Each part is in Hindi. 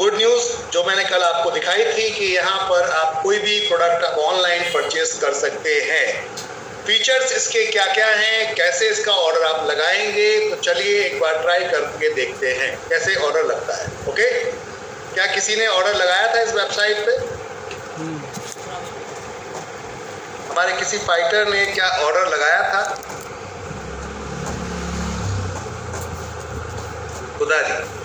गुड न्यूज़ जो मैंने कल आपको दिखाई थी कि यहाँ पर आप कोई भी प्रोडक्ट ऑनलाइन परचेज कर सकते हैं। फीचर्स इसके क्या क्या हैं, कैसे इसका ऑर्डर आप लगाएंगे, तो चलिए एक बार ट्राई करके देखते हैं कैसे ऑर्डर लगता है। ओके, क्या किसी ने ऑर्डर लगाया था इस वेबसाइट पे? हमारे किसी फाइटर ने क्या ऑर्डर लगाया था? खुदा जी,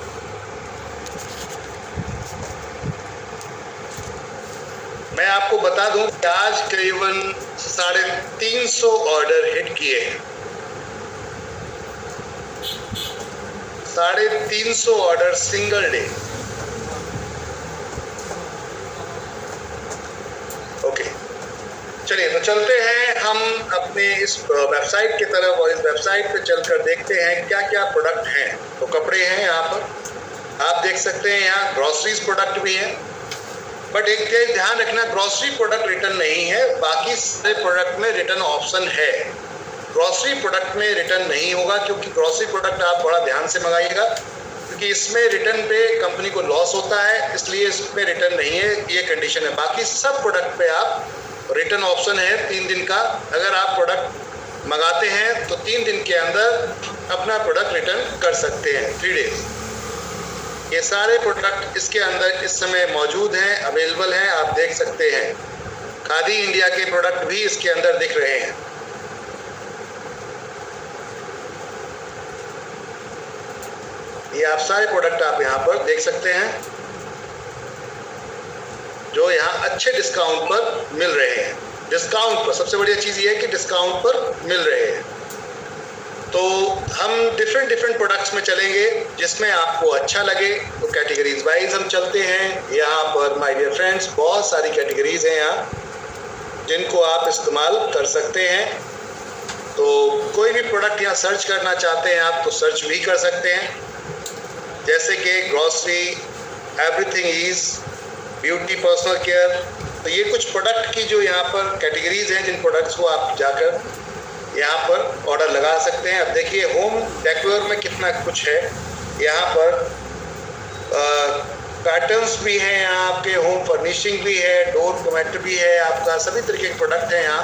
मैं आपको बता दूं कि आज करीबन 350 ऑर्डर हिट किए हैं। 350 ऑर्डर सिंगल डे। ओके, चलिए तो चलते हैं हम अपने इस वेबसाइट की तरफ और इस वेबसाइट पे चलकर देखते हैं क्या क्या प्रोडक्ट हैं। तो कपड़े हैं, यहाँ पर आप देख सकते हैं, यहाँ ग्रोसरीज प्रोडक्ट भी हैं। बट एक चीज ध्यान रखना, ग्रोसरी प्रोडक्ट रिटर्न नहीं है, बाकी सारे प्रोडक्ट में रिटर्न ऑप्शन है। ग्रोसरी प्रोडक्ट में रिटर्न नहीं होगा क्योंकि ग्रोसरी प्रोडक्ट आप बड़ा ध्यान से मंगाइएगा, क्योंकि इसमें रिटर्न पे कंपनी को लॉस होता है, इसलिए इसमें रिटर्न नहीं है, ये कंडीशन है। बाकी सब प्रोडक्ट पे आप रिटर्न ऑप्शन है 3 दिन का। अगर आप प्रोडक्ट मंगाते हैं तो 3 दिन के अंदर अपना प्रोडक्ट रिटर्न कर सकते हैं, 3 डेज। ये सारे प्रोडक्ट इसके अंदर इस समय मौजूद हैं, अवेलेबल हैं, आप देख सकते हैं। खादी इंडिया के प्रोडक्ट भी इसके अंदर दिख रहे हैं। ये आप सारे प्रोडक्ट आप यहाँ पर देख सकते हैं जो यहाँ अच्छे डिस्काउंट पर मिल रहे हैं। डिस्काउंट पर सबसे बढ़िया चीज़ ये है कि डिस्काउंट पर मिल रहे हैं। तो हम डिफरेंट प्रोडक्ट्स में चलेंगे जिसमें आपको अच्छा लगे। तो कैटेगरीज वाइज हम चलते हैं। यहाँ पर माय डियर फ्रेंड्स बहुत सारी कैटेगरीज हैं यहाँ जिनको आप इस्तेमाल कर सकते हैं। तो कोई भी प्रोडक्ट यहाँ सर्च करना चाहते हैं आप तो सर्च भी कर सकते हैं, जैसे कि grocery, everything is, beauty, personal care. तो ये कुछ प्रोडक्ट की जो यहाँ पर कैटेगरीज हैं जिन प्रोडक्ट्स को आप जाकर यहाँ पर ऑर्डर लगा सकते हैं। अब देखिए होम डेकोर में कितना कुछ है। यहाँ पर पैटर्न्स भी हैं, यहाँ आपके होम फर्निशिंग भी है, डोर कमेट भी है, आपका सभी तरीके के प्रोडक्ट हैं यहाँ।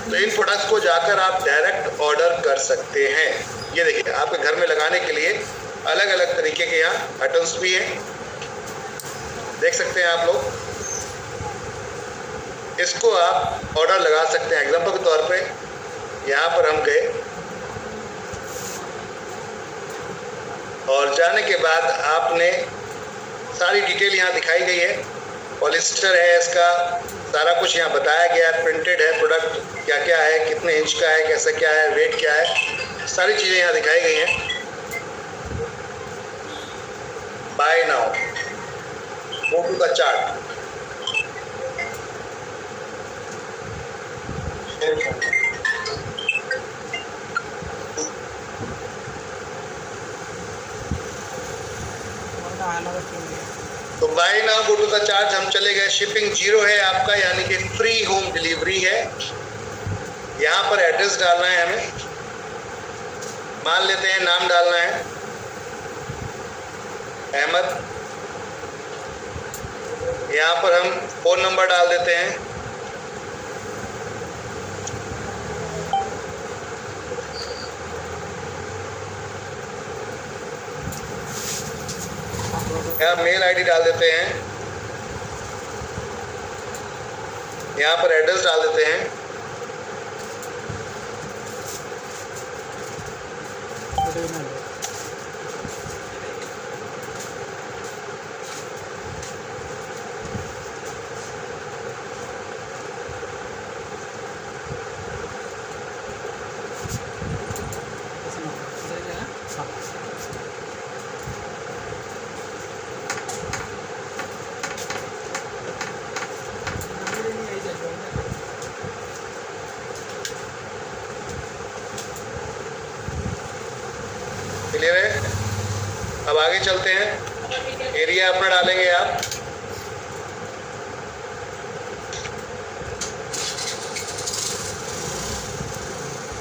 तो इन प्रोडक्ट्स को जाकर आप डायरेक्ट ऑर्डर कर सकते हैं। ये देखिए आपके घर में लगाने के लिए अलग अलग तरीके के यहाँ पैटर्न्स भी हैं, देख सकते हैं आप लोग। इसको आप ऑर्डर लगा सकते हैं। एग्जाम्पल के तौर पे यहाँ पर हम गए और जाने के बाद आपने सारी डिटेल यहाँ दिखाई गई है। पॉलिस्टर है, इसका सारा कुछ यहाँ बताया गया है। प्रिंटेड है प्रोडक्ट, क्या क्या है, कितने इंच का है, कैसा क्या है, वेट क्या है, सारी चीज़ें यहाँ दिखाई गई हैं। By now, go to the chart. तो by now go to the charge हम चले गए। शिपिंग 0 है आपका, यानी कि फ्री होम डिलीवरी है। यहाँ पर एड्रेस डालना है हमें, मान लेते हैं नाम डालना है अहमद। यहाँ पर हम फ़ोन नंबर डाल देते हैं। यहाँ मेल आईडी डाल देते हैं। यहाँ पर एड्रेस डाल देते हैं। क्लियर है? अब आगे चलते हैं। एरिया अपना डालेंगे आप।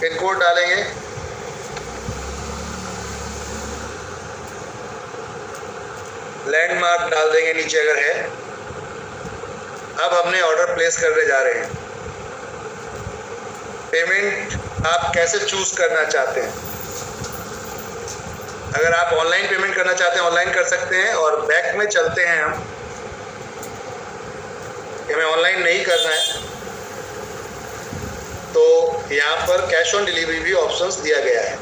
पिन कोड डालेंगे। लैंडमार्क डाल देंगे नीचे अगर है। अब हमने ऑर्डर प्लेस करने जा रहे हैं। पेमेंट आप कैसे चूज करना चाहते हैं? अगर आप ऑनलाइन पेमेंट करना चाहते हैं ऑनलाइन कर सकते हैं, और बैक में चलते हैं हम, हमें ऑनलाइन नहीं करना है तो यहाँ पर कैश ऑन डिलीवरी भी ऑप्शंस दिया गया है।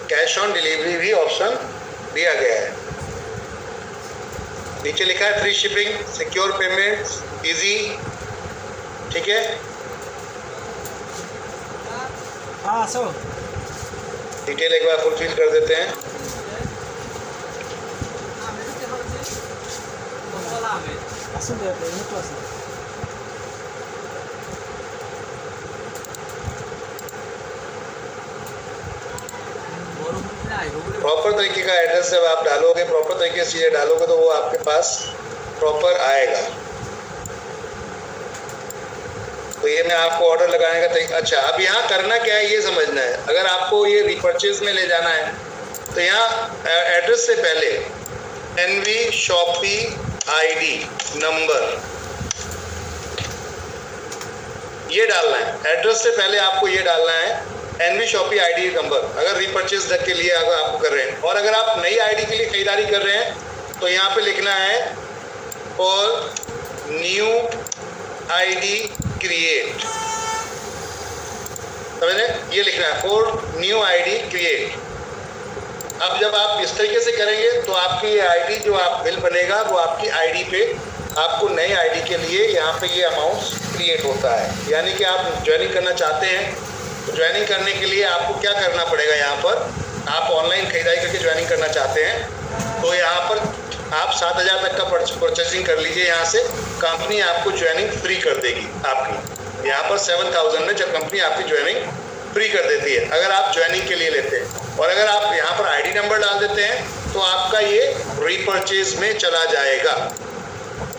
कैश ऑन डिलीवरी भी ऑप्शन दिया गया है। नीचे लिखा है free shipping, secure payment, easy. ठीक है, हाँ सो डिटेल एक बार फुलफिल कर देते हैं। प्रॉपर तरीके का एड्रेस जब आप डालोगे, प्रॉपर तरीके से चीज़ें डालोगे तो वो आपके पास प्रॉपर आएगा। तो ये मैं आपको ऑर्डर लगाने का तरीका। अच्छा, अब यहाँ करना क्या है ये समझना है। अगर आपको ये रीपर्चेज में ले जाना है तो यहाँ एड्रेस से पहले एनवी शॉपी आईडी नंबर ये डालना है। एड्रेस से पहले आपको ये डालना है एनवी शॉपी आईडी नंबर, अगर रीपर्चेज के लिए अगर आपको कर रहे हैं। और अगर आप नई आईडी के लिए खरीदारी कर रहे हैं तो यहाँ पे लिखना है फॉर न्यू आईडी क्रिएट। समझे? ये लिखना है फॉर न्यू आईडी क्रिएट। अब जब आप इस तरीके से करेंगे तो आपकी ये आईडी जो आप बिल बनेगा वो आपकी आईडी पे आपको नए आईडी के लिए यहाँ पे ये अमाउंट क्रिएट होता है। यानी कि आप ज्वाइनिंग करना चाहते हैं तो ज्वाइनिंग करने के लिए आपको क्या करना पड़ेगा, यहाँ पर आप ऑनलाइन खरीदारी करके ज्वाइनिंग करना चाहते हैं तो यहाँ पर आप 7,000 तक का परचेसिंग कर लीजिए। यहाँ से कंपनी आपको ज्वाइनिंग फ्री कर देगी आपकी। यहाँ पर 7,000 में जब कंपनी आपकी ज्वाइनिंग फ्री कर देती है अगर आप ज्वाइनिंग के लिए लेते हैं। और अगर आप यहाँ पर आईडी नंबर डाल देते हैं तो आपका ये रीपर्चेज में चला जाएगा।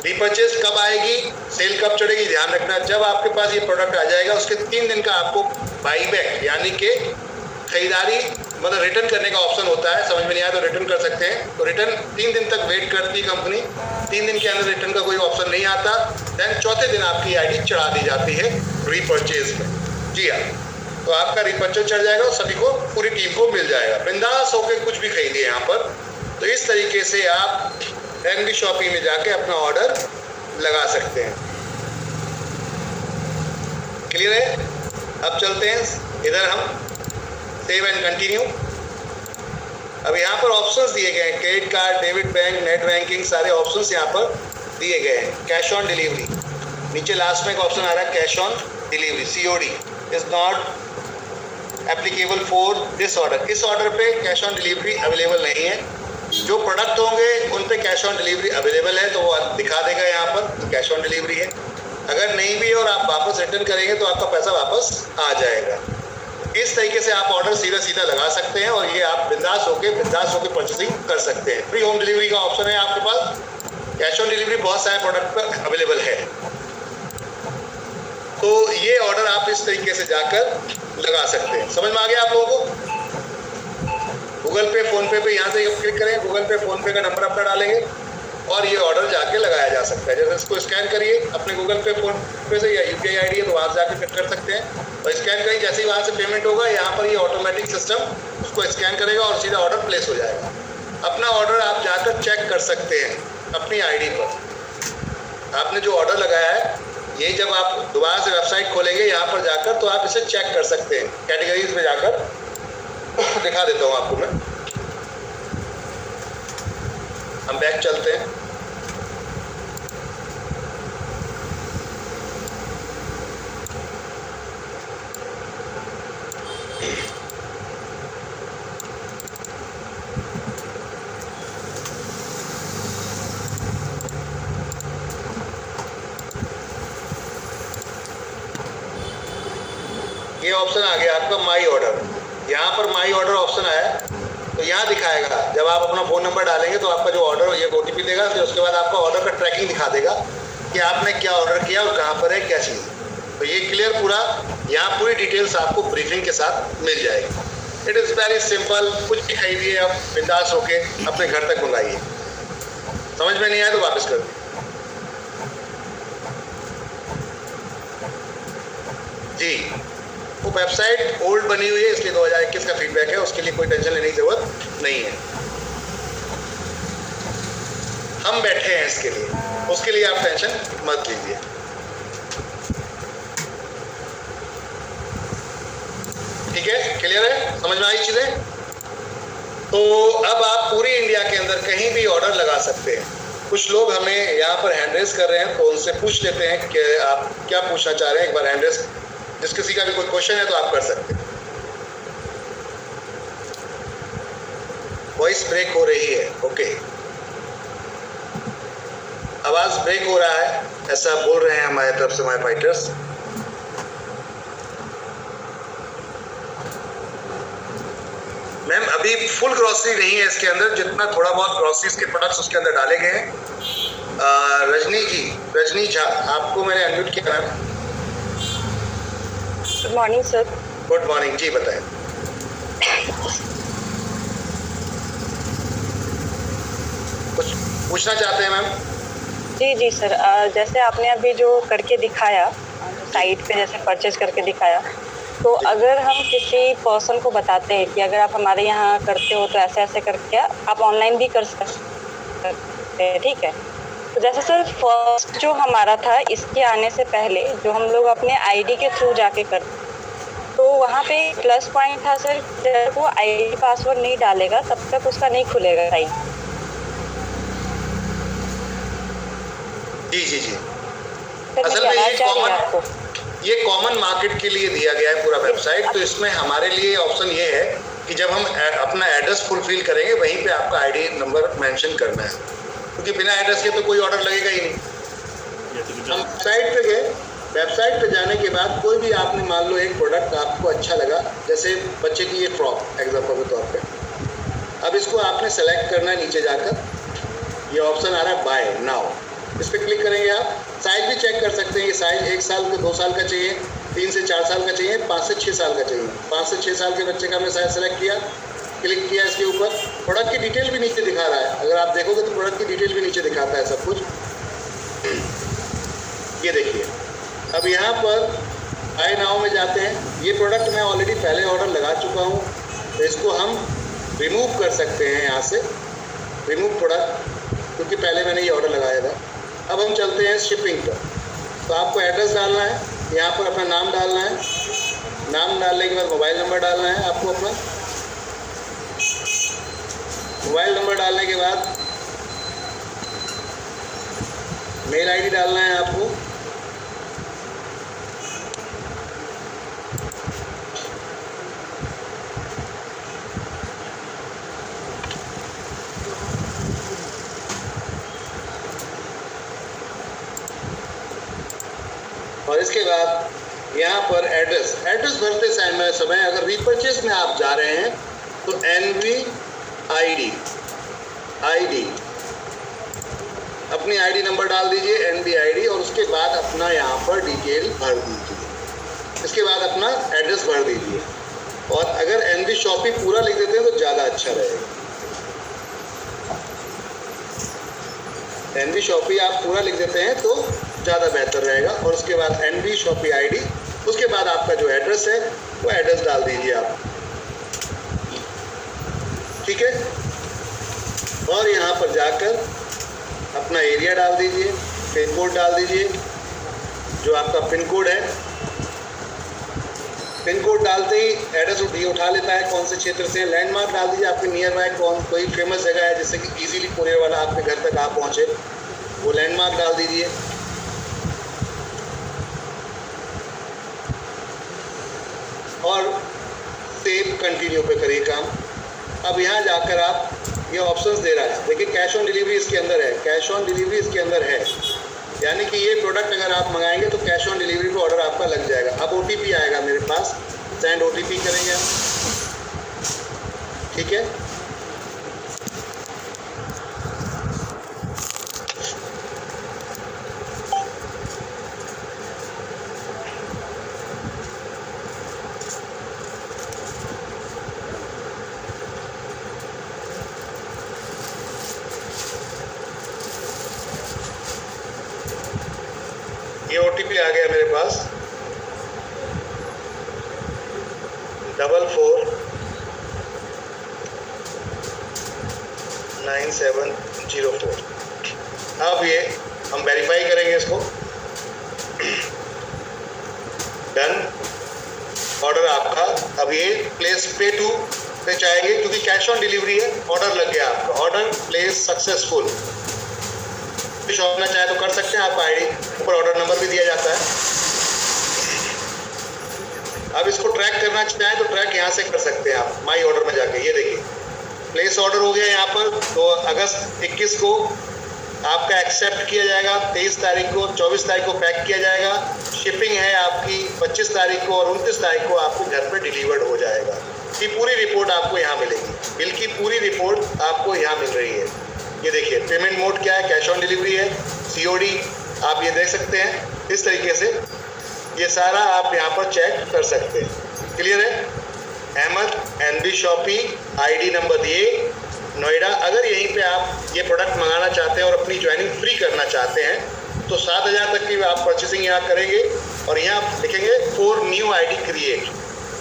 रीपर्चेज कब आएगी, सेल कब चढ़ेगी, ध्यान रखना। जब आपके पास ये प्रोडक्ट आ जाएगा उसके 3 दिन का आपको बाईबैक यानी कि खरीदारी मतलब रिटर्न करने का ऑप्शन होता है। समझ में नहीं आया तो रिटर्न कर सकते हैं। तो रिटर्न 3 दिन तक वेट करती है कंपनी। 3 दिन के अंदर रिटर्न का कोई ऑप्शन नहीं आता, देन चौथे दिन आपकी आईडी चढ़ा दी जाती है रीपर्चेज में। जी हाँ, तो आपका रीपर्चेज चढ़ जाएगा और सभी को, पूरी टीम को मिल जाएगा। बिंदास होकर कुछ भी खरीदिए यहाँ पर। तो इस तरीके से आप एनवी शॉपी में जाके अपना ऑर्डर लगा सकते हैं। क्लियर है? अब चलते हैं इधर हम सेव एंड कंटिन्यू। अब यहाँ पर ऑप्शंस दिए गए हैं, credit card, debit bank, net banking, सारे ऑप्शंस यहाँ पर दिए गए हैं। कैश ऑन डिलीवरी नीचे लास्ट में एक ऑप्शन आ रहा है cash on delivery, COD is not applicable for this order. इस ऑर्डर पे कैश ऑन डिलीवरी अवेलेबल नहीं है। जो प्रोडक्ट होंगे उन पे कैश ऑन डिलीवरी अवेलेबल है तो वो दिखा देगा यहाँ पर कैश ऑन डिलीवरी है। अगर नहीं भी और आप वापस रिटर्न करेंगे तो आपका पैसा वापस आ जाएगा। इस तरीके से आप ऑर्डर सीधा सीधा लगा सकते हैं और ये आप बिंदास होके परचेसिंग कर सकते हैं। फ्री होम डिलीवरी का ऑप्शन है आपके पास। कैश ऑन डिलीवरी बहुत सारे प्रोडक्ट पर अवेलेबल है। तो ये ऑर्डर आप इस तरीके से जाकर लगा सकते हैं। समझ में आ गया आप लोगों को? गूगल पे, फोन पे यहाँ से क्लिक करें, गूगल पे, फोन पे का नंबर अपना डालेंगे और ये ऑर्डर जाके लगाया जा सकता है। जैसे इसको स्कैन करिए अपने गूगल पे, फोन पे से, या UPI ID है तो वहाँ से जाके कर सकते हैं। और स्कैन करें, जैसे ही वहाँ से पेमेंट होगा यहाँ पर ये ऑटोमेटिक सिस्टम उसको स्कैन करेगा और सीधा ऑर्डर प्लेस हो जाएगा। अपना ऑर्डर आप जाकर चेक कर सकते हैं अपनी ID पर। आपने जो ऑर्डर लगाया है ये जब आप दोबारा से वेबसाइट खोलेंगे यहाँ पर जाकर तो आप इसे चेक कर सकते हैं। कैटेगरीज में जाकर दिखा देता हूँ आपको मैं। हम बैक चलते हैं। ये ऑप्शन आ गया आपका माई ऑर्डर। यहाँ पर माई ऑर्डर ऑप्शन आया तो यहाँ दिखाएगा, जब आप अपना फ़ोन नंबर डालेंगे तो आपका जो ऑर्डर ये OTP देगा, फिर उसके बाद आपका ऑर्डर का ट्रैकिंग दिखा देगा कि आपने क्या ऑर्डर किया और कहाँ पर है, क्या चीज़। तो ये क्लियर पूरा यहाँ पूरी डिटेल्स आपको ब्रीफिंग के साथ मिल जाएगी। इट इज़ वेरी सिंपल, कुछ भी खरीदिए आप बिंदास होके अपने घर तक मंगाइए। समझ में नहीं आया तो वापस कर दीजिए। जी, वो वेबसाइट ओल्ड बनी हुई है, इसलिए 2021 का फीडबैक है, उसके लिए कोई टेंशन लेने की जरूरत नहीं है। हम बैठे हैं इसके लिए, उसके लिए आप टेंशन मत लीजिए। ठीक है, क्लियर है, समझ में आई चीजें? तो अब आप पूरी इंडिया के अंदर कहीं भी ऑर्डर लगा सकते हैं। कुछ लोग हमें यहाँ पर हैंड रेस कर रहे हैं, तो उनसे पूछ लेते हैं कि आप क्या पूछना चाह रहे हैं। एक बार हैंड रेस, जिस किसी का भी कोई क्वेश्चन है तो आप कर सकते हैं। वॉइस ब्रेक हो रही है, ओके, आवाज ब्रेक हो रहा है, ऐसा बोल रहे हैं हमारे तरफ से हमारे फाइटर्स। मैम अभी फुल ग्रॉसरी नहीं है इसके अंदर, जितना थोड़ा बहुत ग्रॉसरीज के प्रोडक्ट्स उसके अंदर डाले गए हैं। रजनी झा, आपको मैंने अनम्यूट किया ma'am. Good morning sir. Good morning जी, बताएं। कुछ पूछना चाहते हैं मैम? जी सर, जैसे आपने अभी जो करके दिखाया साइट पे, जैसे परचेज करके दिखाया, तो अगर हम किसी पर्सन को बताते हैं कि अगर आप हमारे यहाँ करते हो तो ऐसे ऐसे करके आप ऑनलाइन भी कर सकते हैं, ठीक है? तो जैसे सर फर्स्ट जो हमारा था, इसके आने से पहले जो हम लोग अपने आईडी के थ्रू जाके करते, तो वहाँ पे प्लस पॉइंट था सर, जब वो आईडी पासवर्ड नहीं डालेगा तब तक उसका नहीं खुलेगा साइट। जी सर असल मैं में जानना चाह रही हूँ आपको, ये कॉमन मार्केट के लिए दिया गया है पूरा वेबसाइट। तो इसमें हमारे लिए ऑप्शन ये है कि जब हम अपना एड्रेस फुलफिल करेंगे, वहीं पे आपका आईडी नंबर मेंशन करना है, क्योंकि बिना एड्रेस के तो कोई ऑर्डर लगेगा ही नहीं। हम वेबसाइट पे गए, वेबसाइट पे जाने के बाद कोई भी आपने मान लो एक प्रोडक्ट आपको अच्छा लगा, जैसे बच्चे की ये फ्रॉक एग्जाम्पल के तौर पे, अब इसको आपने सेलेक्ट करना है। नीचे जाकर ये ऑप्शन आ रहा है बाय नाउ, इस पर क्लिक करेंगे। आप साइज भी चेक कर सकते हैं, ये साइज 1 साल का, 2 साल का चाहिए, 3 से 4 साल का चाहिए, 5 से 6 साल का चाहिए। 5 से 6 साल के बच्चे का मैं साइज सेलेक्ट किया, क्लिक किया, इसके ऊपर प्रोडक्ट की डिटेल भी नीचे दिखा रहा है। अगर आप देखोगे तो प्रोडक्ट की डिटेल भी नीचे दिखाता है सब कुछ। ये देखिए, अब यहाँ पर बाय नाउ में जाते हैं। ये प्रोडक्ट मैं ऑलरेडी पहले ऑर्डर लगा चुका हूँ, तो इसको हम रिमूव कर सकते हैं यहाँ से, रिमूव प्रोडक्ट, क्योंकि पहले मैंने ये ऑर्डर लगाया था। अब हम चलते हैं शिपिंग पर। तो आपको एड्रेस डालना है, यहाँ पर अपना नाम डालना है, नाम डालने के बाद मोबाइल नंबर डालना है आपको अपना, मोबाइल नंबर डालने के बाद मेल आईडी डालना है आपको, और इसके बाद यहाँ पर एड्रेस भरते समय अगर रीपरचेज में आप जा रहे हैं तो NV ID अपनी आईडी नंबर डाल दीजिए, NV ID, और उसके बाद अपना यहाँ पर डिटेल भर दीजिए। इसके बाद अपना एड्रेस भर दीजिए, और अगर NV शॉपी पूरा लिख देते हैं तो ज़्यादा अच्छा रहेगा। NV शॉपी आप पूरा लिख देते हैं तो ज़्यादा बेहतर रहेगा। और उसके बाद NV शॉपी ID, उसके बाद आपका जो एड्रेस है वो एड्रेस डाल दीजिए आप, ठीक है? और यहाँ पर जाकर अपना एरिया डाल दीजिए, पिन कोड डाल दीजिए, जो आपका पिन कोड है। पिन कोड डालते ही एड्रेस उठा लेता है कौन से क्षेत्र से। लैंडमार्क डाल दीजिए, आपके नियर बाय कोई फेमस जगह है जिससे कि इजीली कुरियर वाला आपके घर तक आप पहुँचे, वो लैंडमार्क डाल दीजिए। और सेव कंटिन्यू पे करिए काम। अब यहाँ जाकर आप ये ऑप्शंस दे रहा है, देखिए कैश ऑन डिलीवरी इसके अंदर है, कैश ऑन डिलीवरी इसके अंदर है, यानी कि ये प्रोडक्ट अगर आप मंगाएंगे तो कैश ऑन डिलीवरी पे ऑर्डर आपका लग जाएगा। अब OTP आएगा मेरे पास, सेंड OTP करेंगे हम, ठीक है? आ गया मेरे पास 449704। अब ये हम वेरीफाई करेंगे इसको। डन, ऑर्डर आपका। अब ये प्लेस पे टू पे जाएंगे क्योंकि कैश ऑन डिलीवरी है, ऑर्डर लग गया आपका। Order place successful. शॉप करना चाहे तो कर सकते हैं, आपका आईडी ऊपर ऑर्डर नंबर भी दिया जाता है। अब इसको ट्रैक करना चाहें तो ट्रैक यहाँ से कर सकते हैं आप, माई ऑर्डर में जाके। ये देखिए प्लेस ऑर्डर हो गया यहाँ पर। तो अगस्त 21 को आपका एक्सेप्ट किया जाएगा, 23 तारीख को, 24 तारीख को पैक किया जाएगा। शिपिंग है आपकी 25 तारीख को और 29 तारीख को आपको घर पे डिलीवर्ड हो जाएगा। ये पूरी रिपोर्ट आपको यहाँ मिलेगी, बिल की पूरी रिपोर्ट आपको यहाँ मिल रही है। ये देखिए पेमेंट मोड क्या है, कैश ऑन डिलीवरी है, COD आप ये देख सकते हैं। इस तरीके से ये सारा आप यहाँ पर चेक कर सकते हैं। क्लियर है? Ahmad NB shoppe, ID number दिए, नोएडा। अगर यहीं पे आप ये प्रोडक्ट मंगाना चाहते हैं और अपनी ज्वाइनिंग फ्री करना चाहते हैं तो 7,000 तक की आप परचेसिंग यहाँ करेंगे और यहाँ लिखेंगे 4 new ID create,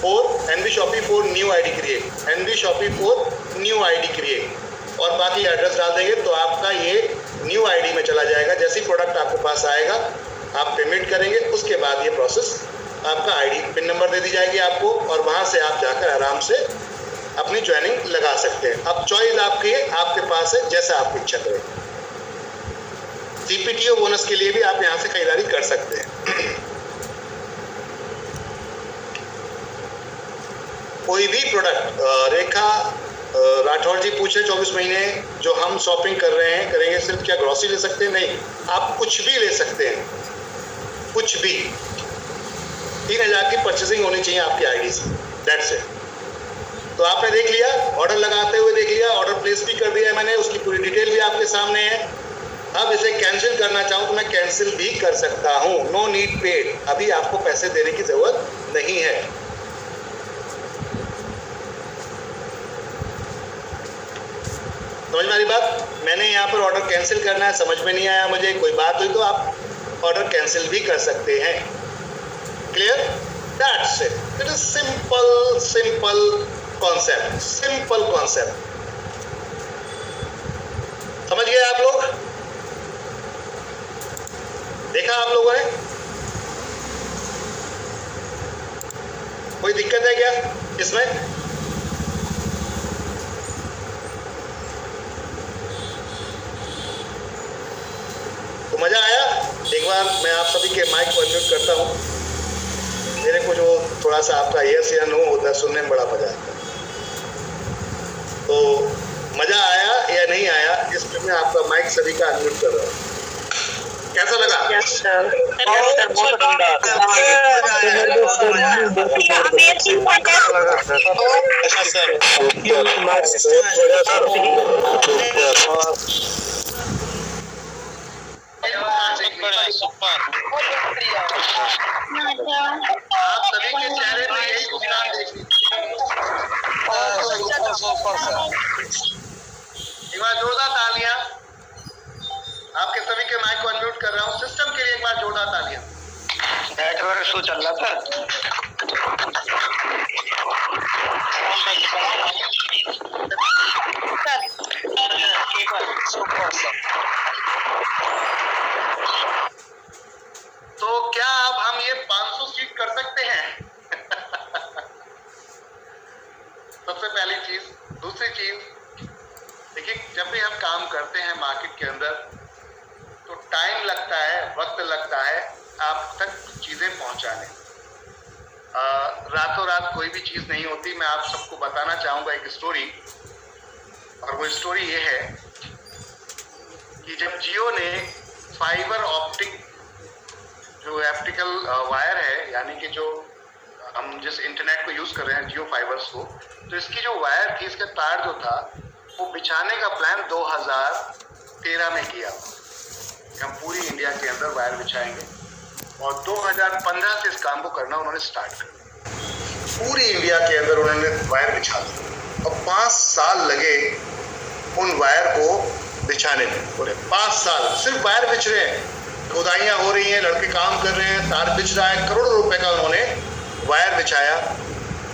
4 NB shoppe 4 new ID create, NB shoppe 4 new ID create और बाकी एड्रेस डाल देंगे तो आपका ये न्यू ID में चला जाएगा। जैसे ही प्रोडक्ट आपके पास आएगा आप पेमेंट करेंगे, उसके बाद ये प्रोसेस आपका ID पिन नंबर दे दी जाएगी आपको और वहाँ से आप जाकर आराम से अपनी ज्वाइनिंग लगा सकते हैं। अब चॉइस आपकी है, आपके पास है, जैसा आपकी इच्छा करें। CPTO बोनस के लिए भी आप यहाँ से खरीदारी कर सकते हैं। कोई भी प्रोडक्ट रेखा राठौर जी पूछ रहे 24 महीने जो हम शॉपिंग कर रहे हैं करेंगे सिर्फ क्या ग्रॉसरी ले सकते हैं? नहीं, आप कुछ भी ले सकते हैं, कुछ भी। 3,000 की परचेसिंग होनी चाहिए आपकी ID से, दैट्स इट। तो आपने देख लिया, ऑर्डर लगाते हुए देख लिया, ऑर्डर प्लेस भी कर दिया है मैंने, उसकी पूरी डिटेल भी आपके सामने है। अब इसे कैंसिल करना चाहूँ तो मैं कैंसिल भी कर सकता हूँ। नो नीड पेड, अभी आपको पैसे देने की जरूरत नहीं है। समझ में आ रही बात? मैंने यहाँ पर ऑर्डर कैंसिल करना है, समझ में नहीं आया मुझे, कोई बात हुई तो आप ऑर्डर कैंसिल भी कर सकते हैं। Clear? That's it. It is simple concept, simple concept. समझ गए आप लोग? देखा आप लोगों ने? कोई दिक्कत है क्या इसमें? तो मजा आया? एक बार मैं आप सभी के माइक को अनम्यूट करता हूँ। मेरे को जो थोड़ा सा आपका यस या नो होता है सुनने में बड़ा मजा आता है। तो मजा आया या नहीं आया इस पर मैं आपका माइक सभी का अनम्यूट कर रहा हूँ। कैसा लगा? यस सर, आप सभी के चेहरे में यही मुस्कान देखी। एक बार जोरदार तालियां। आपके सभी के माइक को अनम्यूट कर रहा हूँ। सिस्टम के लिए एक बार जोरदार तालियां। नेटवर्क शो चल रहा था। तो क्या अब हम ये 500 सीट कर सकते हैं? सबसे पहली चीज। दूसरी चीज, देखिए जब भी हम काम करते हैं मार्केट के अंदर तो टाइम लगता है, वक्त लगता है आप तक चीजें पहुंचाने। रातों रात कोई भी चीज नहीं होती। मैं आप सबको बताना चाहूंगा एक स्टोरी, और वो स्टोरी ये है कि जब जियो ने फाइबर ऑप्टिक जो ऑप्टिकल वायर है, यानी कि जो हम जिस इंटरनेट को यूज कर रहे हैं जियो फाइबर्स को, तो इसकी जो वायर थी, इसका तार जो था वो बिछाने का प्लान 2013 में किया। हम पूरी इंडिया के अंदर वायर बिछाएंगे और 2015 से इस काम को करना उन्होंने स्टार्ट कर दिया। पूरी इंडिया के अंदर उन्होंने वायर बिछा दी और 5 साल लगे उन वायर को बिछाने में। पूरे 5 साल सिर्फ वायर बिछ रहे हैं। खुदाइयाँ हो रही हैं, लड़के काम कर रहे हैं, तार बिछ रहा है, करोड़ों रुपए का उन्होंने वायर बिछाया,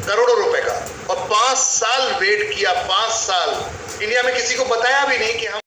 करोड़ों रुपए का, और 5 साल वेट किया, 5 साल। इंडिया में किसी को बताया भी नहीं कि हम